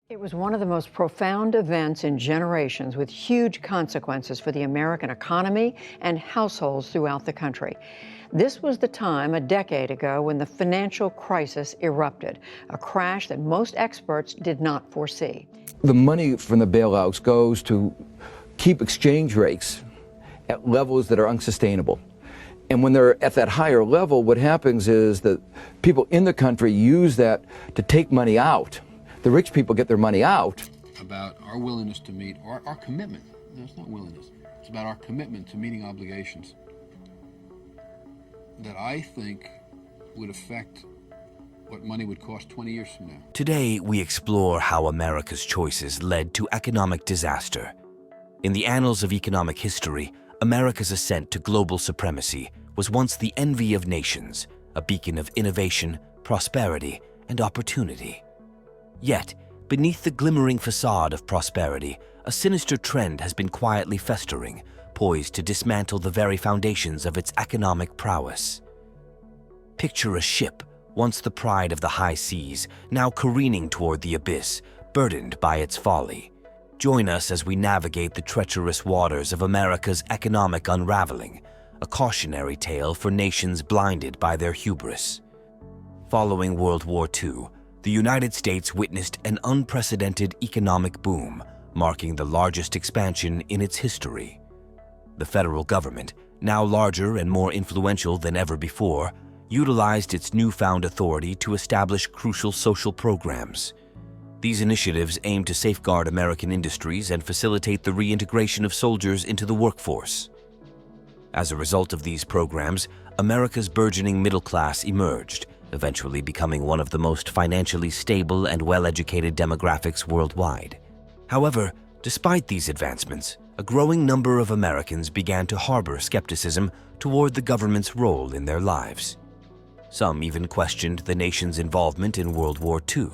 It was one of the most profound events in generations with huge consequences for the American economy and households throughout the country. This was the time a decade ago when the financial crisis erupted, a crash that most experts did not foresee. The money from the bailouts goes to keep exchange rates at levels that are unsustainable. And when they're at that higher level, what happens is that people in the country use that to take money out. The rich people get their money out. About our willingness to meet, or our commitment. No, it's not willingness. It's about our commitment to meeting obligations that I think would affect what money would cost 20 years from now. Today, we explore how America's choices led to economic disaster. In the annals of economic history, America's ascent to global supremacy was once the envy of nations, a beacon of innovation, prosperity, and opportunity. Yet, beneath the glimmering facade of prosperity, a sinister trend has been quietly festering, poised to dismantle the very foundations of its economic prowess. Picture a ship, once the pride of the high seas, now careening toward the abyss, burdened by its folly. Join us as we navigate the treacherous waters of America's economic unraveling, a cautionary tale for nations blinded by their hubris. Following World War II, the United States witnessed an unprecedented economic boom, marking the largest expansion in its history. The federal government, now larger and more influential than ever before, utilized its newfound authority to establish crucial social programs. These initiatives aim to safeguard American industries and facilitate the reintegration of soldiers into the workforce. As a result of these programs, America's burgeoning middle class emerged, eventually becoming one of the most financially stable and well-educated demographics worldwide. However, despite these advancements, a growing number of Americans began to harbor skepticism toward the government's role in their lives. Some even questioned the nation's involvement in World War II,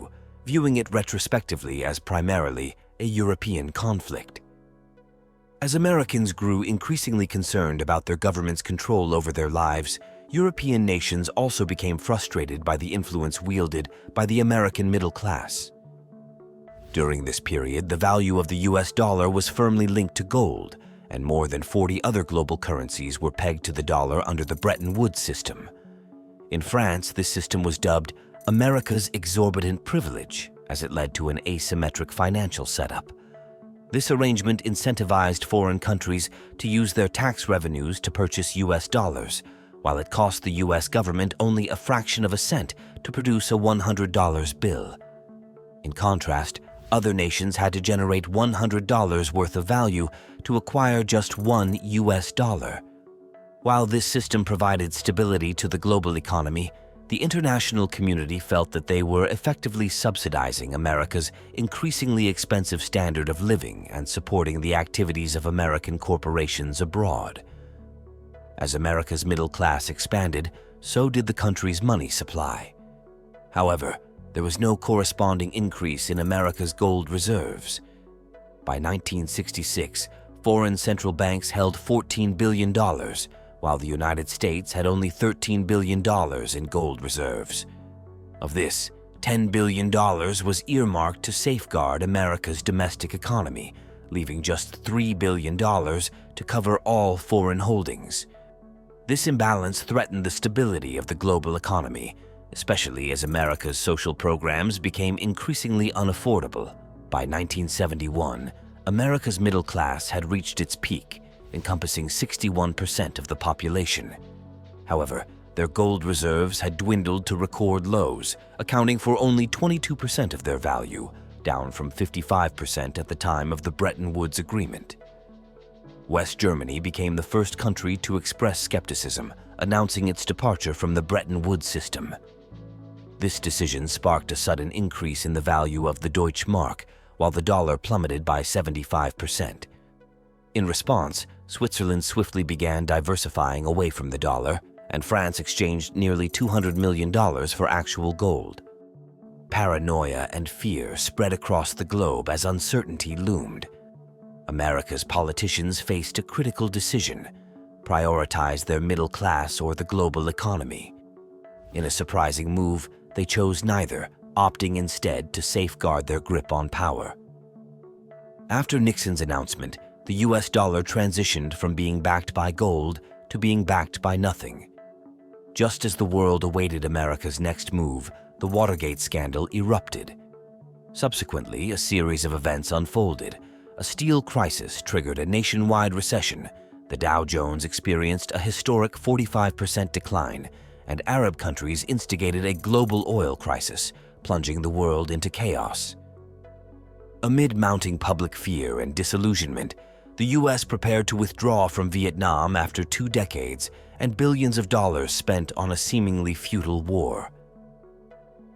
viewing it retrospectively as primarily a European conflict. As Americans grew increasingly concerned about their government's control over their lives, European nations also became frustrated by the influence wielded by the American middle class. During this period, the value of the US dollar was firmly linked to gold, and more than 40 other global currencies were pegged to the dollar under the Bretton Woods system. In France, this system was dubbed America's exorbitant privilege, as it led to an asymmetric financial setup. This arrangement incentivized foreign countries to use their tax revenues to purchase US dollars, while it cost the US government only a fraction of a cent to produce a $100 bill. In contrast, other nations had to generate $100 worth of value to acquire just one US dollar. While this system provided stability to the global economy, the international community felt that they were effectively subsidizing America's increasingly expensive standard of living and supporting the activities of American corporations abroad. As America's middle class expanded, so did the country's money supply. However, there was no corresponding increase in America's gold reserves. By 1966, foreign central banks held $14 billion, while the United States had only $13 billion in gold reserves. Of this, $10 billion was earmarked to safeguard America's domestic economy, leaving just $3 billion to cover all foreign holdings. This imbalance threatened the stability of the global economy, especially as America's social programs became increasingly unaffordable. By 1971, America's middle class had reached its peak, encompassing 61% of the population. However, their gold reserves had dwindled to record lows, accounting for only 22% of their value, down from 55% at the time of the Bretton Woods Agreement. West Germany became the first country to express skepticism, announcing its departure from the Bretton Woods system. This decision sparked a sudden increase in the value of the Deutsche Mark, while the dollar plummeted by 75%. In response, Switzerland swiftly began diversifying away from the dollar, and France exchanged nearly $200 million for actual gold. Paranoia and fear spread across the globe as uncertainty loomed. America's politicians faced a critical decision: prioritize their middle class or the global economy. In a surprising move, they chose neither, opting instead to safeguard their grip on power. After Nixon's announcement, the US dollar transitioned from being backed by gold to being backed by nothing. Just as the world awaited America's next move, the Watergate scandal erupted. Subsequently, a series of events unfolded. A steel crisis triggered a nationwide recession. The Dow Jones experienced a historic 45% decline, and Arab countries instigated a global oil crisis, plunging the world into chaos. Amid mounting public fear and disillusionment, the U.S. prepared to withdraw from Vietnam after 2 decades and billions of dollars spent on a seemingly futile war.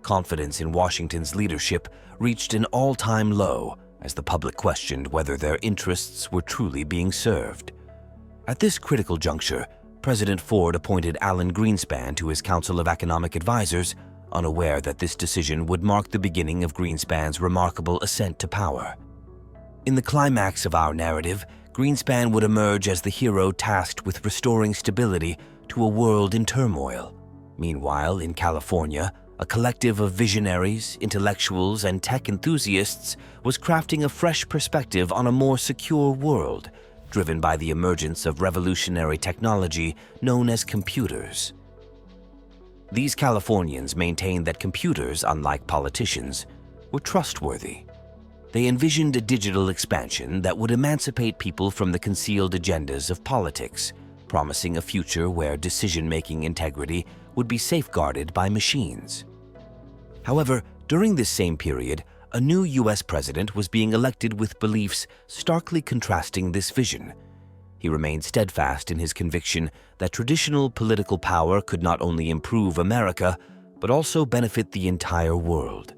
Confidence in Washington's leadership reached an all-time low as the public questioned whether their interests were truly being served. At this critical juncture, President Ford appointed Alan Greenspan to his Council of Economic Advisors, unaware that this decision would mark the beginning of Greenspan's remarkable ascent to power. In the climax of our narrative, Greenspan would emerge as the hero tasked with restoring stability to a world in turmoil. Meanwhile, in California, a collective of visionaries, intellectuals, and tech enthusiasts was crafting a fresh perspective on a more secure world, driven by the emergence of revolutionary technology known as computers. These Californians maintained that computers, unlike politicians, were trustworthy. They envisioned a digital expansion that would emancipate people from the concealed agendas of politics, promising a future where decision-making integrity would be safeguarded by machines. However, during this same period, a new U.S. president was being elected with beliefs starkly contrasting this vision. He remained steadfast in his conviction that traditional political power could not only improve America, but also benefit the entire world.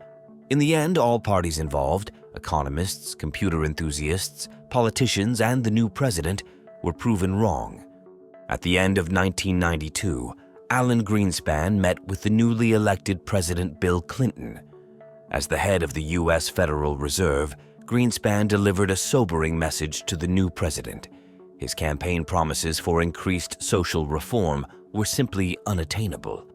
In the end, all parties involved, economists, computer enthusiasts, politicians, and the new president, were proven wrong. At the end of 1992, Alan Greenspan met with the newly elected President Bill Clinton. As the head of the U.S. Federal Reserve, Greenspan delivered a sobering message to the new president. His campaign promises for increased social reform were simply unattainable.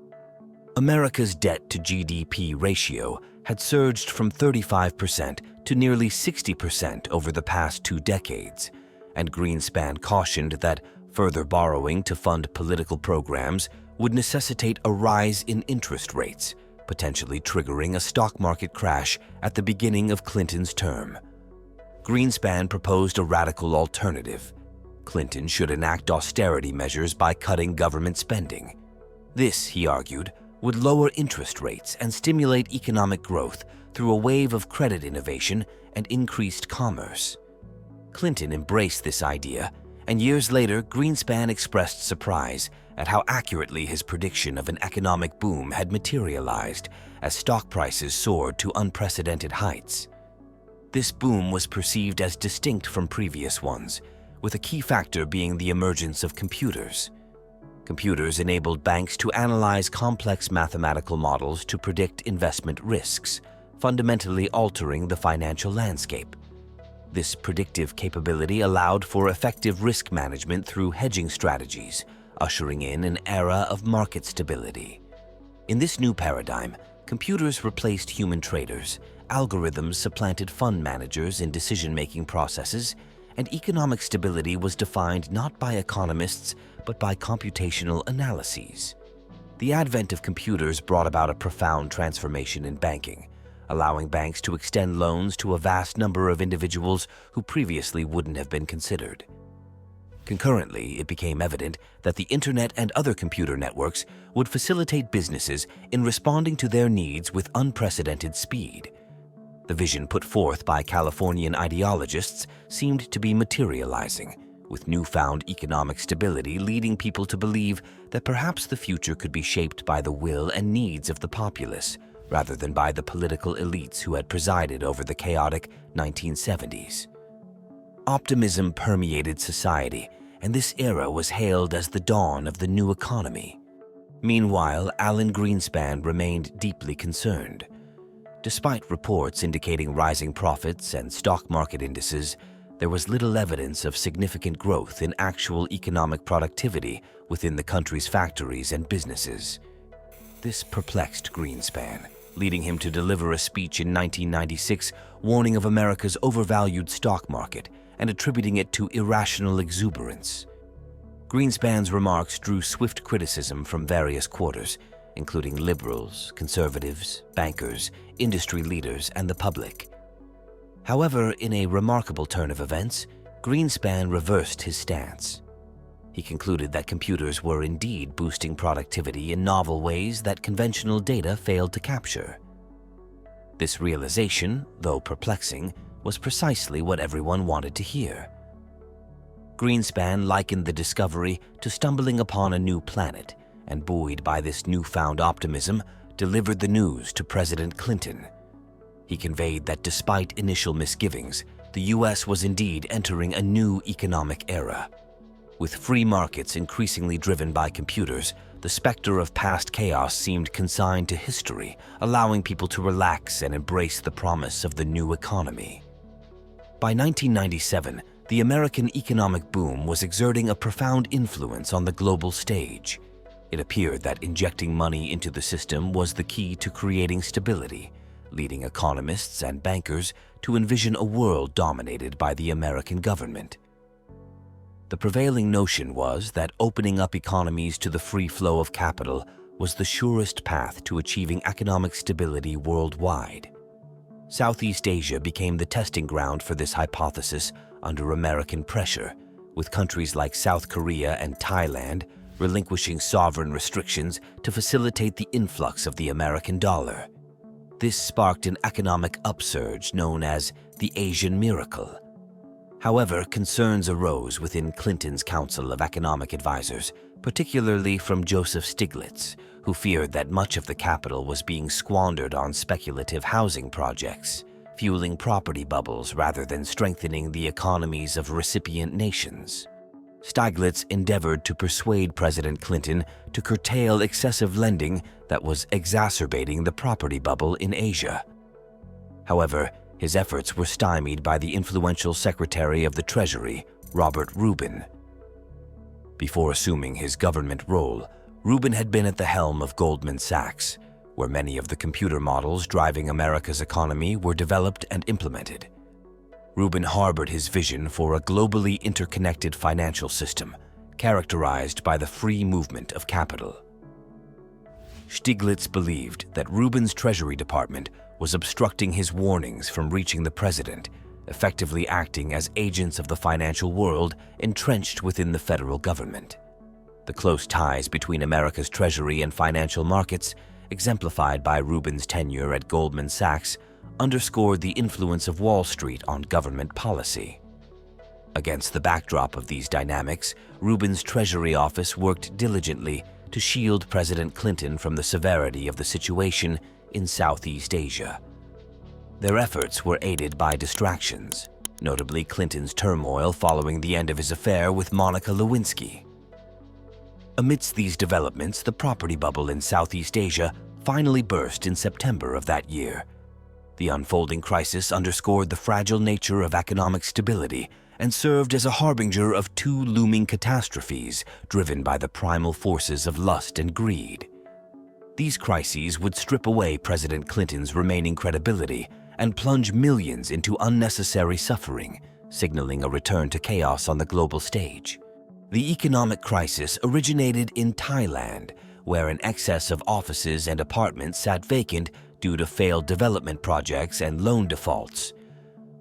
America's debt-to-GDP ratio had surged from 35% to nearly 60% over the past 2 decades, and Greenspan cautioned that further borrowing to fund political programs would necessitate a rise in interest rates, potentially triggering a stock market crash at the beginning of Clinton's term. Greenspan proposed a radical alternative. Clinton should enact austerity measures by cutting government spending. This, he argued, would lower interest rates and stimulate economic growth through a wave of credit innovation and increased commerce. Clinton embraced this idea, and years later, Greenspan expressed surprise at how accurately his prediction of an economic boom had materialized as stock prices soared to unprecedented heights. This boom was perceived as distinct from previous ones, with a key factor being the emergence of computers. Computers enabled banks to analyze complex mathematical models to predict investment risks, fundamentally altering the financial landscape. This predictive capability allowed for effective risk management through hedging strategies, ushering in an era of market stability. In this new paradigm, computers replaced human traders, algorithms supplanted fund managers in decision-making processes, and economic stability was defined not by economists but by computational analyses. The advent of computers brought about a profound transformation in banking, allowing banks to extend loans to a vast number of individuals who previously wouldn't have been considered. Concurrently, it became evident that the internet and other computer networks would facilitate businesses in responding to their needs with unprecedented speed. The vision put forth by Californian ideologists seemed to be materializing, with newfound economic stability leading people to believe that perhaps the future could be shaped by the will and needs of the populace, rather than by the political elites who had presided over the chaotic 1970s. Optimism permeated society, and this era was hailed as the dawn of the new economy. Meanwhile, Alan Greenspan remained deeply concerned. Despite reports indicating rising profits and stock market indices, there was little evidence of significant growth in actual economic productivity within the country's factories and businesses. This perplexed Greenspan, leading him to deliver a speech in 1996 warning of America's overvalued stock market and attributing it to irrational exuberance. Greenspan's remarks drew swift criticism from various quarters, including liberals, conservatives, bankers, industry leaders, and the public. However, in a remarkable turn of events, Greenspan reversed his stance. He concluded that computers were indeed boosting productivity in novel ways that conventional data failed to capture. This realization, though perplexing, was precisely what everyone wanted to hear. Greenspan likened the discovery to stumbling upon a new planet, and buoyed by this newfound optimism, delivered the news to President Clinton. He conveyed that despite initial misgivings, the U.S. was indeed entering a new economic era. With free markets increasingly driven by computers, the specter of past chaos seemed consigned to history, allowing people to relax and embrace the promise of the new economy. By 1997, the American economic boom was exerting a profound influence on the global stage. It appeared that injecting money into the system was the key to creating stability, leading economists and bankers to envision a world dominated by the American government. The prevailing notion was that opening up economies to the free flow of capital was the surest path to achieving economic stability worldwide. Southeast Asia became the testing ground for this hypothesis under American pressure, with countries like South Korea and Thailand relinquishing sovereign restrictions to facilitate the influx of the American dollar. This sparked an economic upsurge known as the Asian Miracle. However, concerns arose within Clinton's Council of Economic Advisors, particularly from Joseph Stiglitz, who feared that much of the capital was being squandered on speculative housing projects, fueling property bubbles rather than strengthening the economies of recipient nations. Stiglitz endeavored to persuade President Clinton to curtail excessive lending that was exacerbating the property bubble in Asia. However, his efforts were stymied by the influential Secretary of the Treasury, Robert Rubin. Before assuming his government role, Rubin had been at the helm of Goldman Sachs, where many of the computer models driving America's economy were developed and implemented. Rubin harbored his vision for a globally interconnected financial system, characterized by the free movement of capital. Stiglitz believed that Rubin's Treasury Department was obstructing his warnings from reaching the president, effectively acting as agents of the financial world entrenched within the federal government. The close ties between America's Treasury and financial markets, exemplified by Rubin's tenure at Goldman Sachs, underscored the influence of Wall Street on government policy. Against the backdrop of these dynamics, Rubin's Treasury office worked diligently to shield President Clinton from the severity of the situation in Southeast Asia. Their efforts were aided by distractions, notably Clinton's turmoil following the end of his affair with Monica Lewinsky. Amidst these developments, the property bubble in Southeast Asia finally burst in September of that year. The unfolding crisis underscored the fragile nature of economic stability and served as a harbinger of two looming catastrophes driven by the primal forces of lust and greed. These crises would strip away President Clinton's remaining credibility and plunge millions into unnecessary suffering, signaling a return to chaos on the global stage. The economic crisis originated in Thailand, where an excess of offices and apartments sat vacant due to failed development projects and loan defaults.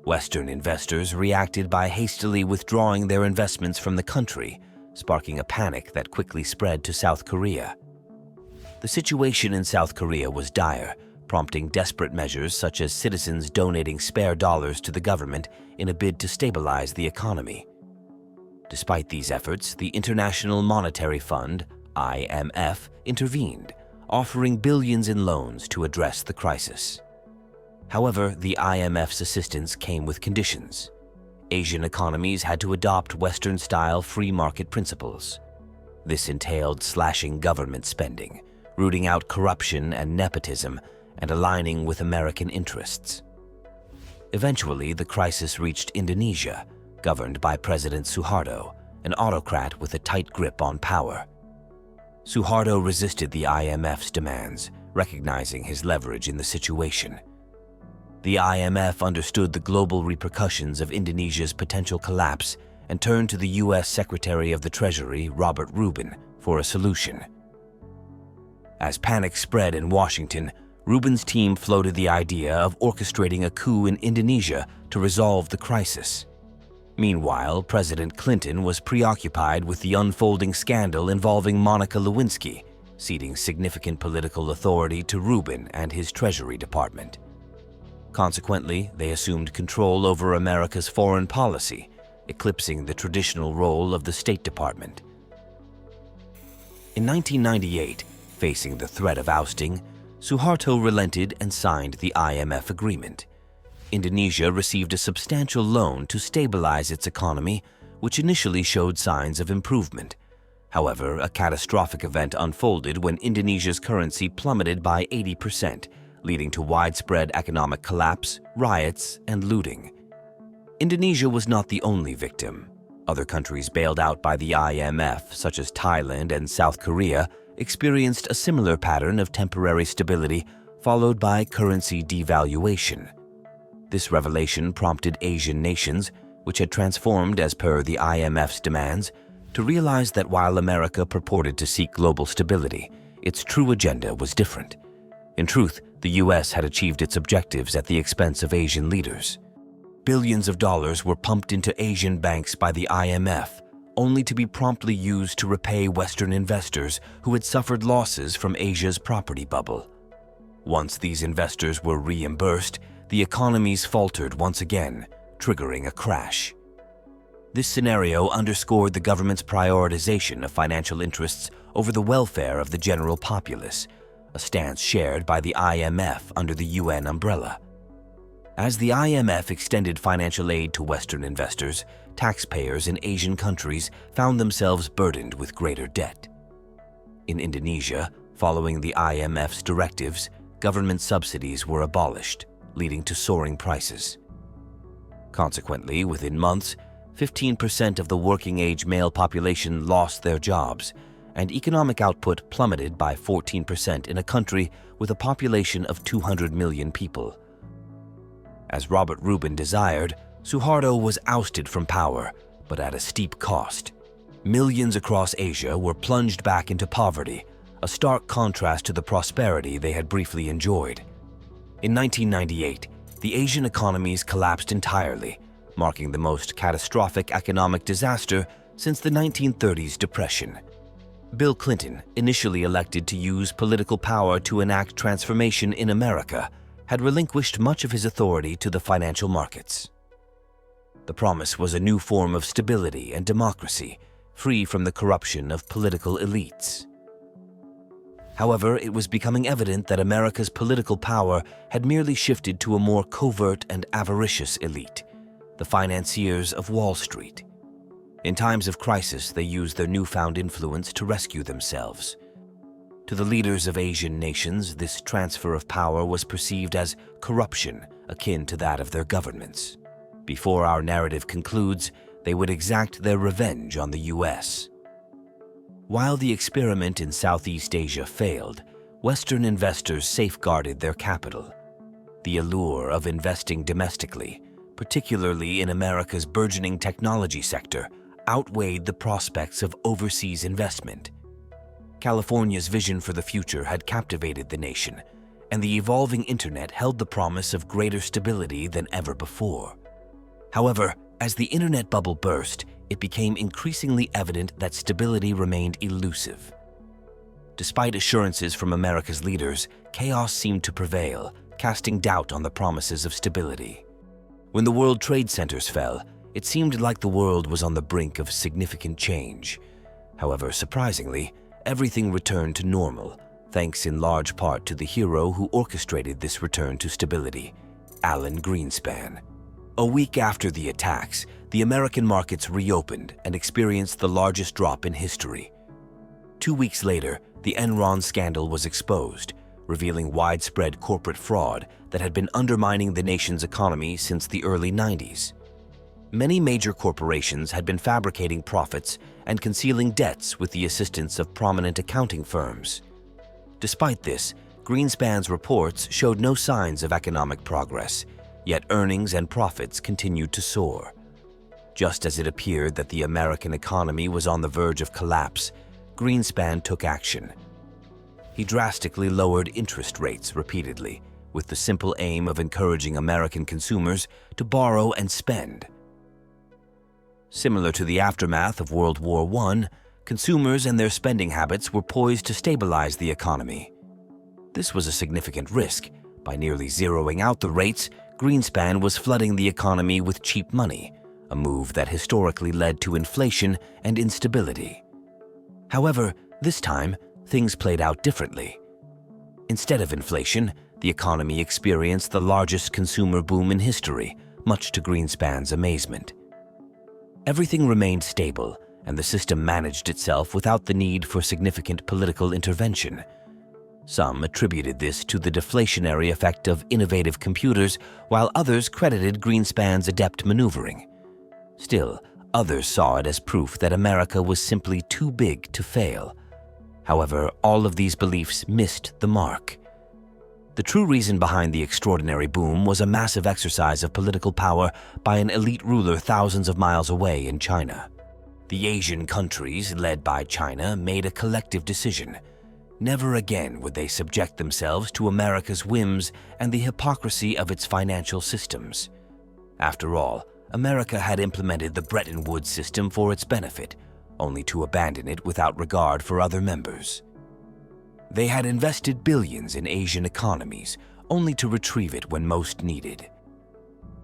Western investors reacted by hastily withdrawing their investments from the country, sparking a panic that quickly spread to South Korea. The situation in South Korea was dire, prompting desperate measures such as citizens donating spare dollars to the government in a bid to stabilize the economy. Despite these efforts, the International Monetary Fund, IMF, intervened, offering billions in loans to address the crisis. However, the IMF's assistance came with conditions. Asian economies had to adopt Western-style free market principles. This entailed slashing government spending, rooting out corruption and nepotism, and aligning with American interests. Eventually, the crisis reached Indonesia, governed by President Suharto, an autocrat with a tight grip on power. Suharto resisted the IMF's demands, recognizing his leverage in the situation. The IMF understood the global repercussions of Indonesia's potential collapse and turned to the U.S. Secretary of the Treasury, Robert Rubin, for a solution. As panic spread in Washington, Rubin's team floated the idea of orchestrating a coup in Indonesia to resolve the crisis. Meanwhile, President Clinton was preoccupied with the unfolding scandal involving Monica Lewinsky, ceding significant political authority to Rubin and his Treasury Department. Consequently, they assumed control over America's foreign policy, eclipsing the traditional role of the State Department. In 1998, facing the threat of ousting, Suharto relented and signed the IMF agreement. Indonesia received a substantial loan to stabilize its economy, which initially showed signs of improvement. However, a catastrophic event unfolded when Indonesia's currency plummeted by 80%, leading to widespread economic collapse, riots, and looting. Indonesia was not the only victim. Other countries bailed out by the IMF, such as Thailand and South Korea, experienced a similar pattern of temporary stability, followed by currency devaluation. This revelation prompted Asian nations, which had transformed as per the IMF's demands, to realize that while America purported to seek global stability, its true agenda was different. In truth, the U.S. had achieved its objectives at the expense of Asian leaders. Billions of dollars were pumped into Asian banks by the IMF, only to be promptly used to repay Western investors who had suffered losses from Asia's property bubble. Once these investors were reimbursed, the economies faltered once again, triggering a crash. This scenario underscored the government's prioritization of financial interests over the welfare of the general populace, a stance shared by the IMF under the UN umbrella. As the IMF extended financial aid to Western investors, taxpayers in Asian countries found themselves burdened with greater debt. In Indonesia, following the IMF's directives, government subsidies were abolished, leading to soaring prices. Consequently, within months, 15% of the working-age male population lost their jobs, and economic output plummeted by 14% in a country with a population of 200 million people. As Robert Rubin desired, Suharto was ousted from power, but at a steep cost. Millions across Asia were plunged back into poverty, a stark contrast to the prosperity they had briefly enjoyed. In 1998, the Asian economies collapsed entirely, marking the most catastrophic economic disaster since the 1930s depression. Bill Clinton, initially elected to use political power to enact transformation in America, had relinquished much of his authority to the financial markets. The promise was a new form of stability and democracy, free from the corruption of political elites. However, it was becoming evident that America's political power had merely shifted to a more covert and avaricious elite, the financiers of Wall Street. In times of crisis, they used their newfound influence to rescue themselves. To the leaders of Asian nations, this transfer of power was perceived as corruption akin to that of their governments. Before our narrative concludes, they would exact their revenge on the U.S. While the experiment in Southeast Asia failed, Western investors safeguarded their capital. The allure of investing domestically, particularly in America's burgeoning technology sector, outweighed the prospects of overseas investment. California's vision for the future had captivated the nation, and the evolving internet held the promise of greater stability than ever before. However, as the internet bubble burst, it became increasingly evident that stability remained elusive. Despite assurances from America's leaders, chaos seemed to prevail, casting doubt on the promises of stability. When the World Trade Centers fell, it seemed like the world was on the brink of significant change. However, surprisingly, everything returned to normal, thanks in large part to the hero who orchestrated this return to stability, Alan Greenspan. A week after the attacks, the American markets reopened and experienced the largest drop in history. 2 weeks later, the Enron scandal was exposed, revealing widespread corporate fraud that had been undermining the nation's economy since the early 90s. Many major corporations had been fabricating profits and concealing debts with the assistance of prominent accounting firms. Despite this, Greenspan's reports showed no signs of economic progress, yet earnings and profits continued to soar. Just as it appeared that the American economy was on the verge of collapse, Greenspan took action. He drastically lowered interest rates repeatedly, with the simple aim of encouraging American consumers to borrow and spend. Similar to the aftermath of World War I, consumers and their spending habits were poised to stabilize the economy. This was a significant risk. By nearly zeroing out the rates, Greenspan was flooding the economy with cheap money, a move that historically led to inflation and instability. However, this time, things played out differently. Instead of inflation, the economy experienced the largest consumer boom in history, much to Greenspan's amazement. Everything remained stable, and the system managed itself without the need for significant political intervention. Some attributed this to the deflationary effect of innovative computers, while others credited Greenspan's adept maneuvering. Still, others saw it as proof that America was simply too big to fail. However, all of these beliefs missed the mark. The true reason behind the extraordinary boom was a massive exercise of political power by an elite ruler thousands of miles away in China. The Asian countries, led by China, made a collective decision. Never again would they subject themselves to America's whims and the hypocrisy of its financial systems. After all, America had implemented the Bretton Woods system for its benefit, only to abandon it without regard for other members. They had invested billions in Asian economies, only to retrieve it when most needed.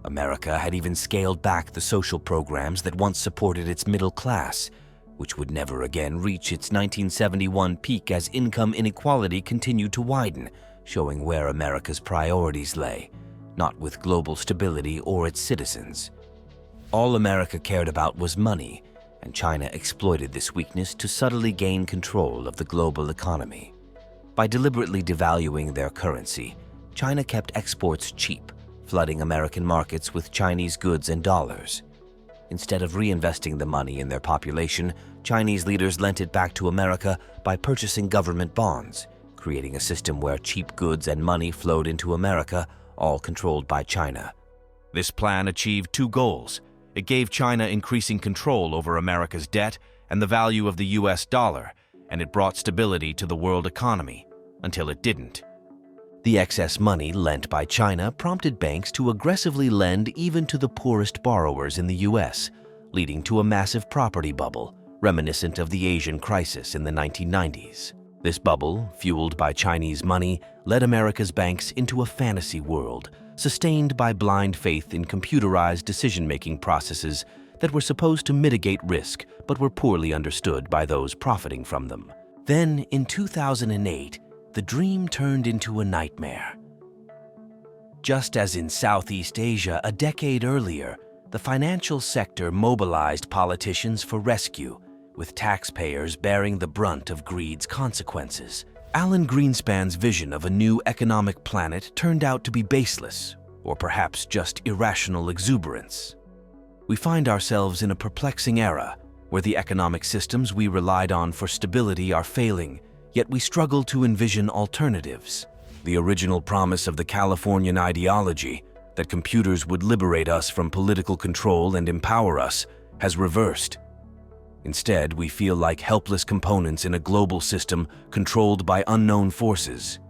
America had even scaled back the social programs that once supported its middle class, which would never again reach its 1971 peak as income inequality continued to widen, showing where America's priorities lay, not with global stability or its citizens. All America cared about was money, and China exploited this weakness to subtly gain control of the global economy. By deliberately devaluing their currency, China kept exports cheap, flooding American markets with Chinese goods and dollars. Instead of reinvesting the money in their population, Chinese leaders lent it back to America by purchasing government bonds, creating a system where cheap goods and money flowed into America, all controlled by China. This plan achieved two goals. It gave China increasing control over America's debt and the value of the US dollar, and it brought stability to the world economy, until it didn't. The excess money lent by China prompted banks to aggressively lend even to the poorest borrowers in the US, leading to a massive property bubble, reminiscent of the Asian crisis in the 1990s. This bubble, fueled by Chinese money, led America's banks into a fantasy world, sustained by blind faith in computerized decision-making processes that were supposed to mitigate risk but were poorly understood by those profiting from them. Then, in 2008, the dream turned into a nightmare. Just as in Southeast Asia a decade earlier, the financial sector mobilized politicians for rescue, with taxpayers bearing the brunt of greed's consequences. Alan Greenspan's vision of a new economic planet turned out to be baseless, or perhaps just irrational exuberance. We find ourselves in a perplexing era, where the economic systems we relied on for stability are failing, yet we struggle to envision alternatives. The original promise of the Californian ideology, that computers would liberate us from political control and empower us, has reversed. Instead, we feel like helpless components in a global system controlled by unknown forces.